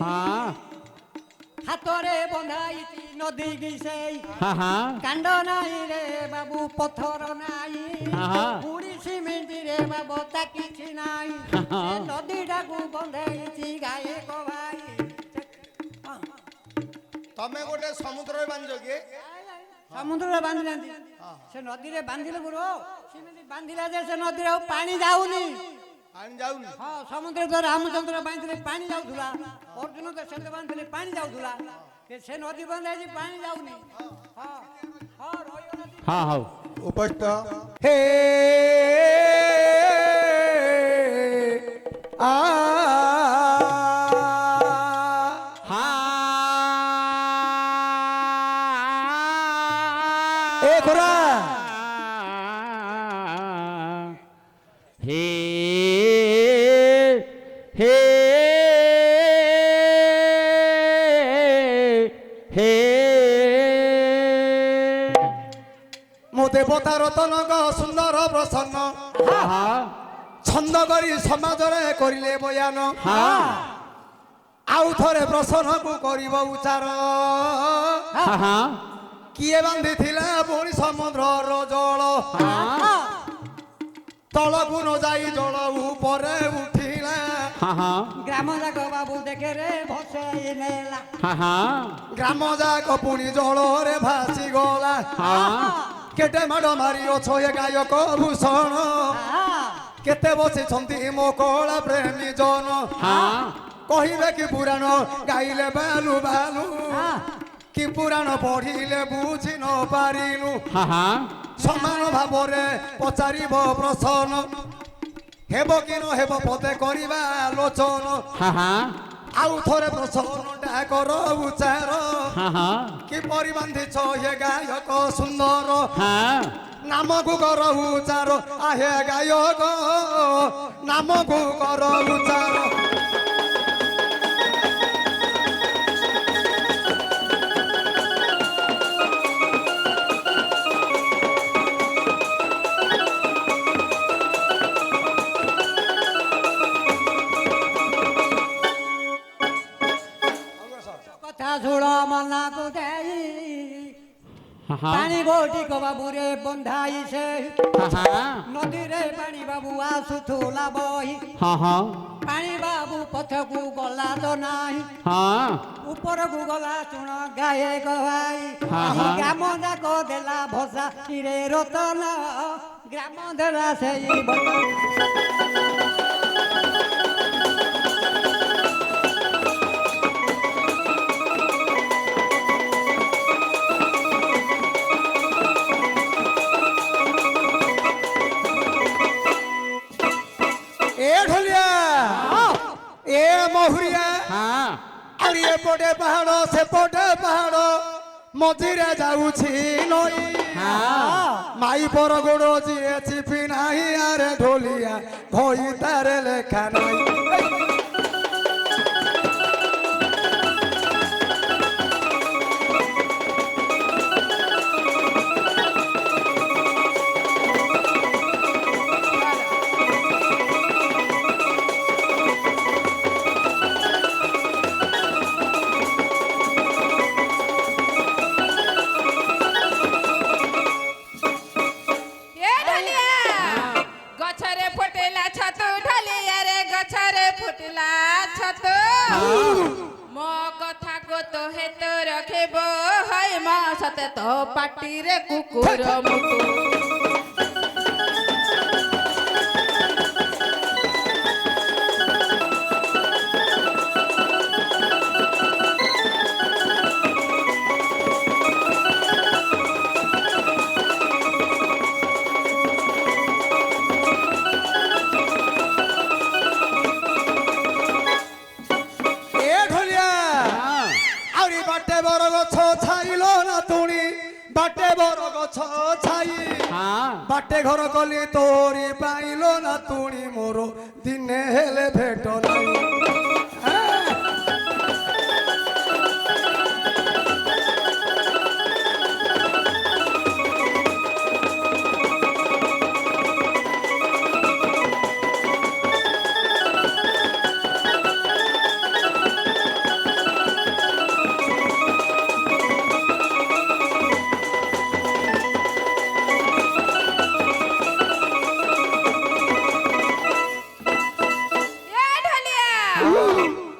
হ্যাঁ হাতরে বন্ধাইছি নদী গিসেই হ্যাঁ কাণ্ড নাই রে বাবু পথর নাই হ্যাঁ পুরি সিমেন্টি রে বাবু তা কিছু নাই নদীটাକୁ বন্ধাইছি গায়ে গো ভাই ତମେ ଗୋଟେ ସମୁଦ୍ରରେ ବାନ୍ଧିଛ କି? ସମୁଦ୍ରରେ ବାନ୍ଧି ନାହାନ୍ତି ସେ ନଦୀରେ ବାନ୍ଧିଲେ ଗୁରୁ ସେମିତି ବାନ୍ଧିଲା ଯେ ସେ ନଦୀରେ ଆଉ ପାଣି ଯାଉନି ପାଣି ଯାଉନି? ହଁ ସମୁଦ୍ର ଦ୍ୱାରା ରାମଚନ୍ଦ୍ର ବାନ୍ଧିଲେ ପାଣି ଯାଉଥିଲା ଅର୍ଜୁନ ସେତ ବାନ୍ଧିଲେ ପାଣି ଯାଉଥିଲା ସେ ନଦୀ ବନ୍ଧା ହେଇଛି ପାଣି ଯାଉନି ହଁ ହଁ ରହିବ ନଦୀ ହଁ ହଉ ଉପସ୍ଥ ହେ ଆ ଏ ଖରା হে হে হে ମୋ ଦେବତା ରତନଙ୍କ ସୁନ୍ଦର ପ୍ରସନ୍ନ ଛନ୍ଦ କରି ସମାଜରେ କରିଲେ ବୟାନ ଆଉ ଥରେ ପ୍ରସନ୍ନକୁ କରିବ ଉଚ୍ଚାର କିଏ ବାନ୍ଧିଥିଲା ପୁଣି ସମୁଦ୍ରର ଜଳ ତଳକୁ ନ ଯାଇ ଜଳ ଉପରେ ଉଠିଲା ଗ୍ରାମ ଯାକ ବାବୁ ଦେଖେ ରେ ଭସେଇ ନେଲା ଗ୍ରାମ ଯାକ ପୁଣି ଜଳରେ ଭାସିଗଲା କେତେ ମାଡ଼ ମାରି ଅଛ ଏ ଗାୟକ ଭୂଷଣ କେତେ ବସିଛନ୍ତି ମୋ କଳା ପ୍ରେମୀ ଜନ କହିବେ କି ପୁରାଣ ଗାଇଲେ ବାଲୁ ବାଲୁ କି ପୁରାଣ ପଢିଲେ ବୁଝି ନ ପାରିଲୁ ସମାନ ଭାବରେ ପଚାରିବ ପ୍ରଶ୍ନ ହେବ କି ନ ହେବ ପଦେ କରିବା ଆଲୋଚନ ଆଉ ଥରେ ପ୍ରଶ୍ନଟା କର ଉଚ୍ଚାର କିପରି ବାନ୍ଧିଛ ହେ ଗାୟକ ସୁନ୍ଦର ନାମକୁ କର ଉଚ୍ଚାର ଆହେ ଗାୟକ ନାମକୁ କର ଉଚ୍ଚାର କଥା ଶୁଣ ମନାକୁ ଦେଇ ପାଣି ଗୋଟିକ ବାବୁରେ ବନ୍ଧାଇ ସେ ନଦୀରେ ପାଣି ବାବୁ ଆସୁଥିଲା ବହି ପାଣି ବାବୁ ପଛକୁ ଗଲା ତ ନାହିଁ ଉପରକୁ ଗଲା ଚୁଣ ଗାଏ ଗଭାଇ ଗ୍ରାମ ଯାକ ଦେଲା ଭସା ରେ ରତନ ଗ୍ରାମ ଦେଲା ସେଇ ଆହୁରି ଏପଟେ ପାହାଡ଼ ସେପଟେ ପାହାଡ଼ ମଝିରେ ଯାଉଛି ନଈ ମାଇ ପର ଗୋଡ଼ ଯିଏ ଚିପି ନାହିଁ ଆରେ ଢୋଲିଆ ଭଇ ତାରେ ଲେଖା ନାହିଁ ମୋ କଥାକୁ ତ ହେତ ରଖିବ ହାଇ ମା ସତେ ତ ପାଟିରେ କୁକୁର ମୁକୁ बाटे बर गछ छाई बाटे घर कली तोरी पाइलो ना तुणी मोर दिने हेले भेट नहीं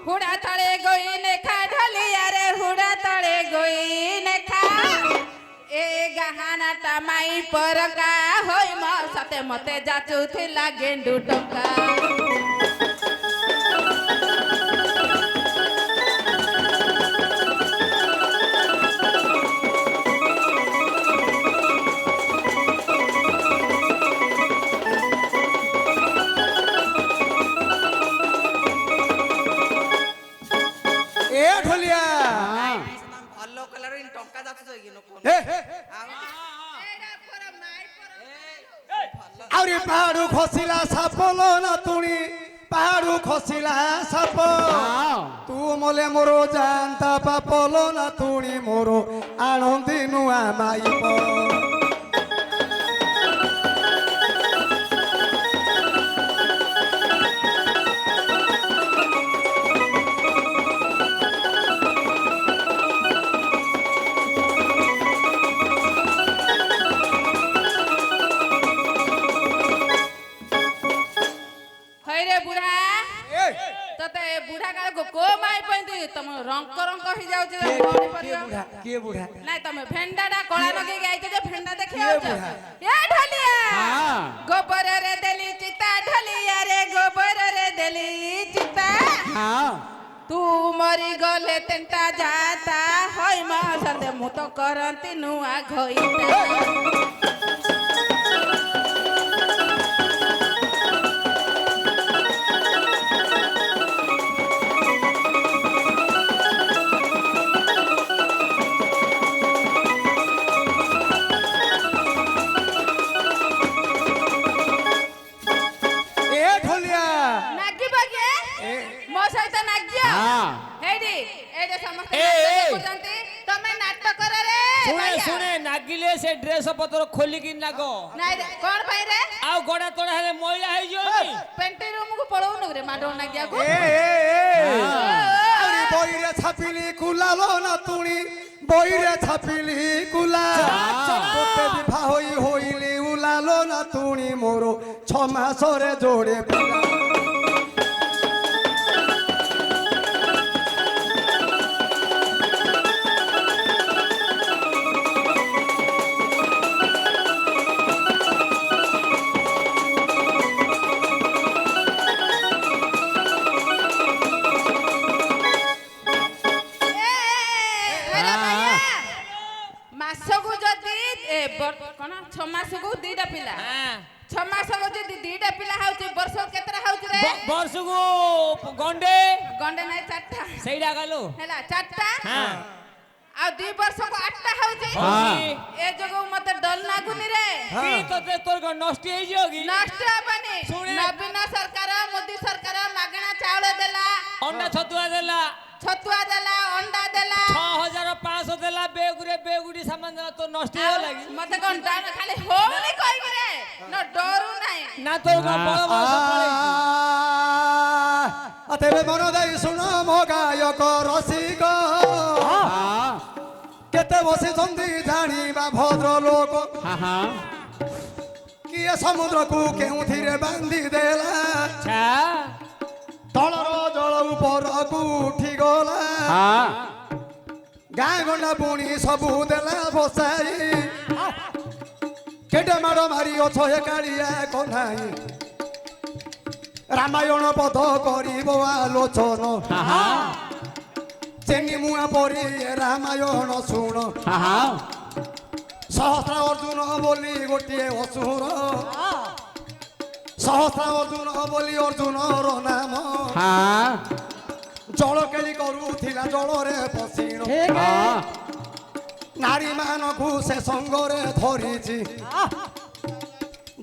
हुड़ा तले गोई नेखा ढलिया रे हुड़ा तले गोई नेखा ए गहानाटा माई परका होई म सते मते जाचुथिला गेंडू टंका এ ঢলিয়া ভালো কালার ইন টঙ্কা যাচ্ছে তো ইনো কোন এ আরে পাহাড়ু খসিলা সাপল না তুনি পাহাড়ু খসিলা সাপ তু মলে মোর জানতা পাপল না তুনি মোর আনন্দি নুয়া মাইপ बुढ़ा काल को माई पैंती तुम रंक रंक हो जाउछ के बुढ़ा नहीं तुम भेंडाटा कळा लगे आइछ जे भेंडा देखि आउछ ए ढलिया गोबर रे देली चिता ढलिया रे गोबर रे देली चिता तू मरी गले तेंटा जाता होय मा सते मु तो करंती नुआ घोइता नागिले से ड्रेस पत्र खोली कि नागो नाही रे कोन भाई रे आ गोडा तोडा हेले मोइला हे जोनी पेंटी रूम को पळो न रे माडो ना गया को अरे बइरे छापिली कुलालो ना तुनी बइरे छापिली कुला गोटे बिभा होई होइली उलालो ना तुनी मोरो 6 मासरे जोड़े पिला कोन 6 मास को दीटा पिला 6 मास को जे दीटा पिला हाउची वर्ष केतरा हाउची रे वर्ष को गंडे गंडे नै चारटा सेइडा गालो हैला चारटा हां आ 2 वर्ष को 8टा हाउची ए जगो मते डल लागुनी रे की तते तोर को नष्ट हे जोगी नष्ट बने नवीन सरकार मोदी सरकार मागणा चावल देला अंडा छतुआ देला अंडा देला 6500 देला बेगुरे बेगुडी सामान देला तो नष्ट हो लागी मते कोन डान खाली होनी कहि रे न डरू नाही ना तोर को बड़ बड़ पळे अतेबे मन दाई सुन मो गायक रसिक केते बसी जंदी जानिबा भद्र लोक किए समुद्र को केउथिरे बांधी देला अच्छा तलर जल ऊपर को उठी गला गाँ गंडा पुणी सबू देला बसाई केटे माड़ मारी अछ हे कालिया कन्हाई रामायण पद करिब आलोचन चेनी मुआ परी रामायण शुण सहस्र अर्जुन बोली गोटे असुर सहस्र अर्जुन बोली अर्जुनर नाम जल केली करूथिला जलरे पसीण नारी मानकु से संगरे धरिछि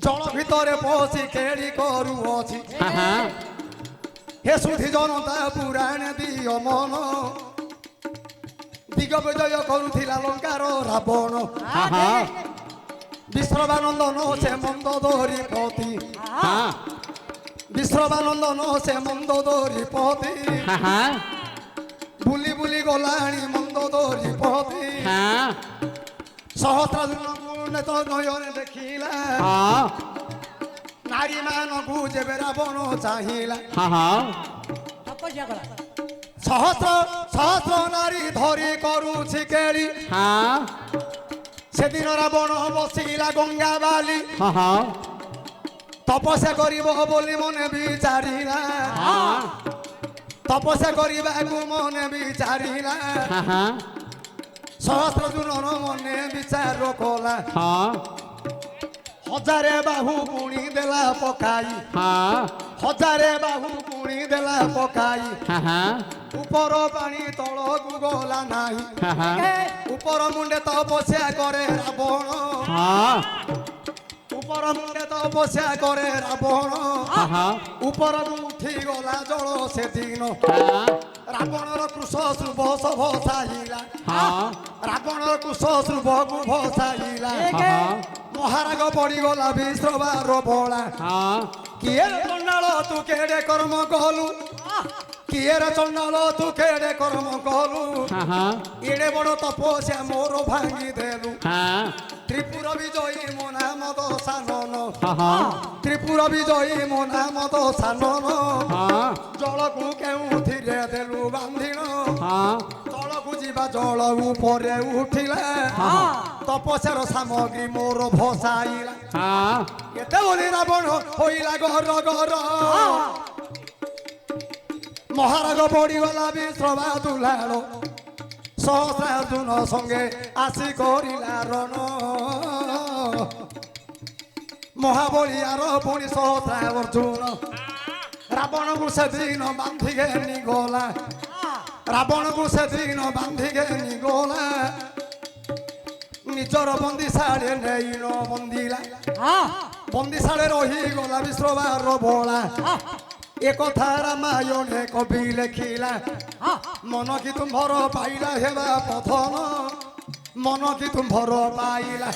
जल भितरे पसी केली करूअछि हे सुधी जनता पुराण दियो मन दिग विजय करूथिला लंकार रावण विश्रवानंदन से मंद धरी पति विश्रवानंदन से मंद धरी पति बुली बुली गलाणी मंद धरी पति सहस्र दिन तो नयन देखिला नारी मानकु जेबे रावण चाहिला সহস্র সহস্র নারী ধরি করুছি কেড়ি সেদিন রাবণ বসিলা গঙ্গা বালি তপস্যা করিব বলি মনে বিচারিলা তপস্যা କରିବାକୁ মনে বিচারিলা সহস্র জুনর মনে বিচার কলা হজারে বাহু পুଣି দেলা পকাই হজারে বাহু পুଣି দেলা পকাই উপর পাଣି তଳକୁ ଗଲା ନାହିଁ ଉପର ମୁଣ୍ଡେ ତପସ୍ୟା করে রাবণ উপর মুଣ୍ଡে তপস্যা করে রাবণ উপরକୁ উঠি গলা জଳ সেদিন রাবণর কৃষ শ্রুভ সভ সাইলা রাবণর কৃষ শ্রুভକୁ ভসাইলা মহারাগ পড়িগলা বিশ্রবার বলা কিয়ে চণ্ডাଳ তু কেড়ে কর্ম কলু কিয়ে রে চণ্ডাଳ তু কেড়ে কর্ম কলু এড়ে বড় তপস্যা মোর ভাঙ্গি দেলু ত্রিপুর বিজয়ী মো নাম দশানন ত্রিপুর বিজয়ী মো নাম দশানন জলকু কেউথিরে দেলু বান্ধিন তলকু ଯିବା জল উপরে উঠিলা তপস্যার সামগ্রী মোর ভসাইলা কেতে বলি রাবণ হইলা গর গর মহারাগ পড়িগলা বিশ্রবা দুলাল সহস্রার্জুন সঙ্গে আসি করিলা রণ মহাবলিয়ার পুଣି সহস্রার্জুন রাবণକୁ সেদিন বান্ধিকে নিগলা রাবণକୁ সেদিন বান্ধিকে নিগলা ନିଜର ବନ୍ଦିଶାଳେ ନେଇ ନ ବନ୍ଦିଲା ବନ୍ଦିଶାଳେ ରହିଗଲା ବିଶ୍ରବାର ବଳା ଏ କଥା ରାମାୟଣେ କବି ଲେଖିଲା ମନ କି ତୁମ୍ଭର ପାଇଲା ହେବା ପଥନ ମନ କି ତୁମ୍ଭର ପାଇଲା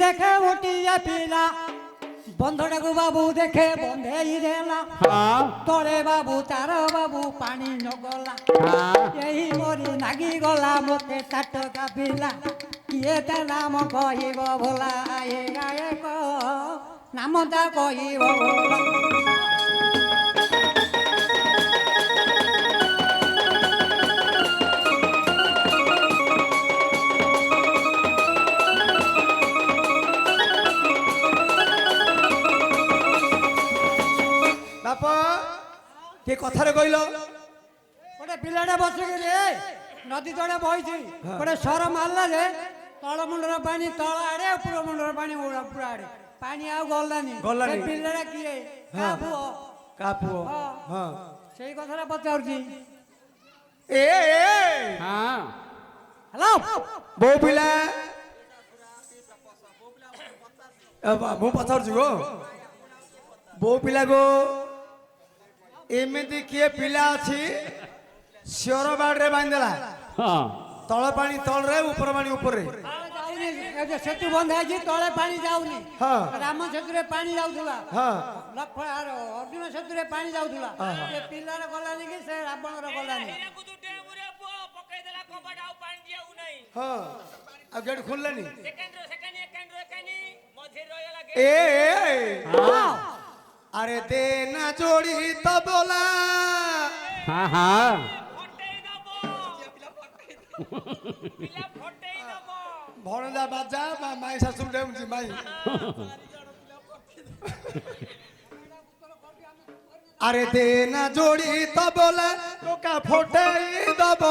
দেখে উঠিয়া পিলা বন্ধটাକୁ বাবু দেখে বন্ধেই দেলা তরে বাবু তার বাবু পানি নগলা এই মরি নাগি গলা মতে টাটকা পিলা কিয়ে তা নাম কহিব ভোলা এ গায়ক নামটা কহিব ভোলা কে কথারে কইল ଗୋଟେ ପିଲାଟା ବସିକି ରେ ନଦୀ ତଳେ ବଇଛି ଗୋଟେ ସର ମାରିଲା ଯେ ତଳ ମୁଣ୍ଡର ପାଣି ତଳ ଆଡେ ଉପର ମୁଣ୍ଡର ପାଣି ପୁରା ଆଡେ ପାଣି ଆଉ ଗଲାନି ଗଲାନି। ସେ ପିଲାଟା କିଏ କା ପୁଅ କା ପୁଅ ହଁ ସେଇ କଥାଟା ପଚାରୁଛି ଏ ହ୍ୟାଲୋ ବୋଉ ପିଲା ମୁଁ ପଚାରୁଛି ଗୋ ବୋଉ ପିଲା ଗୋ ଏମିତି କିଏ ପିଲା ଅଛି ଶିଅର ବାଡରେ ବାନ୍ଧିଦେଲା ତଳ ପାଣି ତଳରେ ଉପର ପାଣି ଉପରେ ଯାଉନି ସେତୁ ବନ୍ଧା ହେଇଛି ତଳେ ପାଣି ଯାଉନି ରାମ ସେତୁରେ ପାଣି ଯାଉଥିଲା ଅର୍ଜୁନ ସେତୁରେ ପାଣି ଯାଉଥିଲା ସେ ପିଲାର ଗଲାନି କି ସେ ରାବଣର ଗଲାନି ହଁ ଆଉ ଗେଟ୍ ଖୋଲିଲାନି আরে দে না জড়ি তবলা ভরদা বাজা বা মাই শাশুড় দেউছি মাই আরে দে না জড়ি তবলা লোকা ফোটাই দব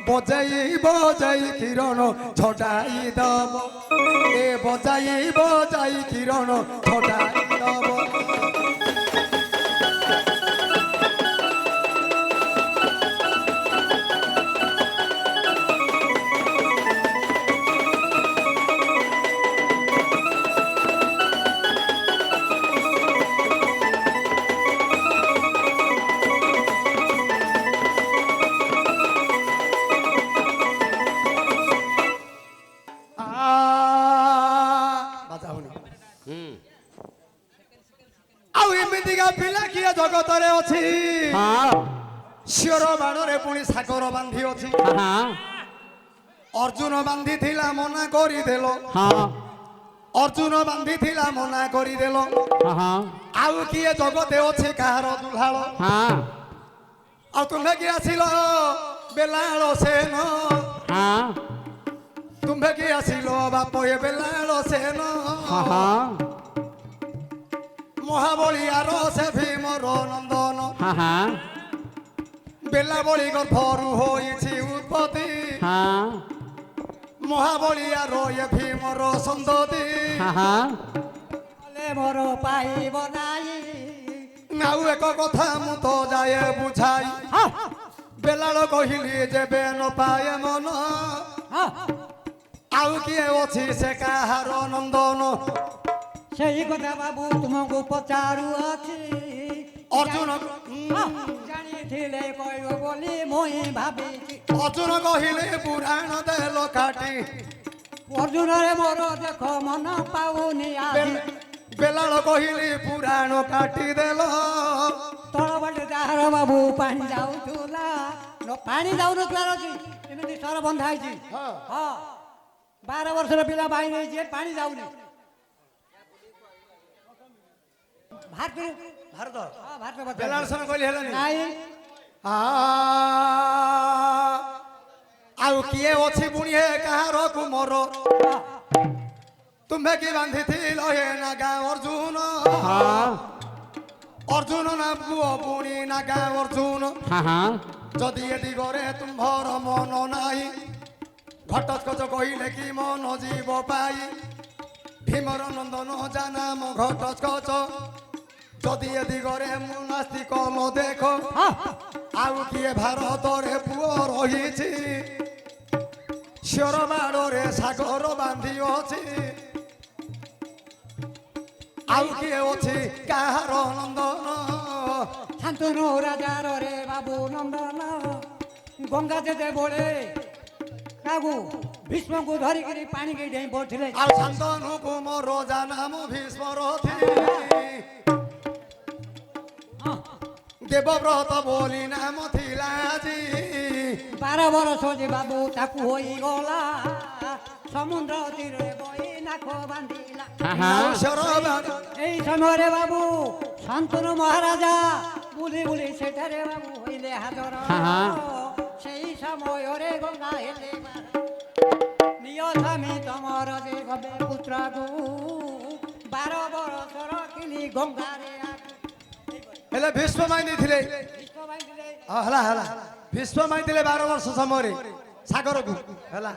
বজাই বজাই কিরণ ছটাই দব এ বজাই বজাই কিরণ ছটাই দব বাজা হলো ଆଉ ଏମିତିକା ପିଲା କିଏ ଜଗତରେ ଅଛି ଶିର ବାଣରେ ପୁଣି ସାଗର ବାନ୍ଧି ଅଛି ଅର୍ଜୁନ ବାନ୍ଧିଥିଲା ମନା କରିଦେଲ ଅର୍ଜୁନ ବାନ୍ଧିଥିଲା ମନା କରିଦେଲ ଆଉ କିଏ ଜଗତେ ଅଛି କାହାର ଦୁଲାଳ ଆଉ ତୁମେ କି ଆସିଲ ବେଲାଳ ସେନ ତୁମେ କି ଆସିଲ ବାପ ଏ ବେଲାଳ ସେନ ମହାବଳିଆର ସେ ଭୀମର ନନ୍ଦନ ବେଲାବଳି ଗର୍ଭରୁ ହୋଇଛି ଉତ୍ପତ୍ତି ମହାବଳିଆର ଏ ଭୀମର ସନ୍ତତି କଲେ ମୋର ପାଇବ ନାହିଁ ଆଉ ଏକ କଥା ମୁଁ ତ ଯାଏ ବୁଝାଇ ବେଲାଳ କହିଲି ଯେବେ ନ ପାଏ ମନ ଆଉ କିଏ ଅଛି ସେ କାହାର ନନ୍ଦନ ସେଇ କଥା ବାବୁ ତୁମକୁ ପଚାରୁଅଛି ଅର୍ଜୁନ ଜାଣିଥିଲେ କହିବ ବୋଲି ମୁଇଁ ଭାବିଛି ଅର୍ଜୁନ କହିଲେ ପୁରାଣ ଦେଲ କାଟି ଅର୍ଜୁନରେ ମୋର ଦେଖ ମନ ପାଉନି ଆଜି ବେଲାଳ କହିଲି ପୁରାଣ କାଟିଦେଲ ତଳ ବାଟେ ଯାହାର ବାବୁ ପାଣି ଯାଉଥିଲା ପାଣି ଯାଉନଥିଲା ଅଛି ଏମିତି ସର ବନ୍ଧା ହେଇଛି ହଁ 12 ବର୍ଷର ପିଲା ବାହି ନେଇଛି ପାଣି ଯାଉନି ଭାରତ ଭାରତ ବେଲାଳ ସନ କହିଲି ହେଲାନି ନାଇଁ ଆଉ କିଏ ଅଛି ପୁଣି ହେ କାହାର କୁମର ତୁମେ କି ବାନ୍ଧିଥିଲ ହେ ନାଗା ଅର୍ଜୁନ ଅର୍ଜୁନ ନା ପୁଅ ପୁଣି ନାଗା ଅର୍ଜୁନ ଯଦି ଏ ଦିଗରେ ତୁମ୍ଭର ମନ ନାହିଁ ଘଟୋତ୍କଚ କହିଲେ କି ମନ ଯିବ ପାଇ ଭୀମର ନନ୍ଦନ ଜାନାମ ଘଟୋତ୍କଚ ଯଦି ଏ ଦିଗରେ ମୁଁ ନାସ୍ତିକ ନ ଦେଖ ଆଉ କିଏ ଭାରତରେ ପୁଅ ରହିଛି ଶିର ବାଡ଼ରେ ସାଗର ବାନ୍ଧି ଅଛି ଆଉ କିଏ ଅଛି କାହାର ନନ୍ଦନ ଶାନ୍ତନୁ ରାଜାର ରେ ବାବୁ ନନ୍ଦନ ଗଙ୍ଗା ଯେତେ ବୋଳେ କାକୁ ଭୀଷ୍ମକୁ ଧରିକିରି ପାଣିକି ଡେଇଁ ପଡୁଥିଲେ ଆଉ ଶାନ୍ତନୁକୁ ମୋର ଜାନାମ ଭୀଷ୍ମର ଦେବବ୍ରତ ବୋଲି ନାମ ଥିଲା ଆଜି 12 ବର୍ଷ ଯେ ବାବୁ ତାକୁ ହୋଇଗଲା ସମୁଦ୍ର ତୀରରେ ବହି ନାକ ବାନ୍ଧିଲା এই ସମୟରେ ବାବୁ ଶାନ୍ତନୁ ମହାରାଜା ବୁଲି ବୁଲି ସେଠାରେ ବାବୁ ହୋଇଲେ ହାଜର সেই ସମୟରେ ଗଙ୍ଗା ହେଲେ ନିୟ ସ୍ୱାମୀ ତମର ଯେ ଗବେ ପୁତ୍ରକୁ 12 ବର୍ଷର କିଲି ଗଙ୍ଗାରେ ହେଲେ ଭୀଷ୍ମ ମାଇ ଦେଇଥିଲେ ହେଲା ହେଲା ଭୀଷ୍ମ ମାଇ ଥିଲେ 12 ବର୍ଷ ସମୟରେ ସାଗରକୁ ହେଲା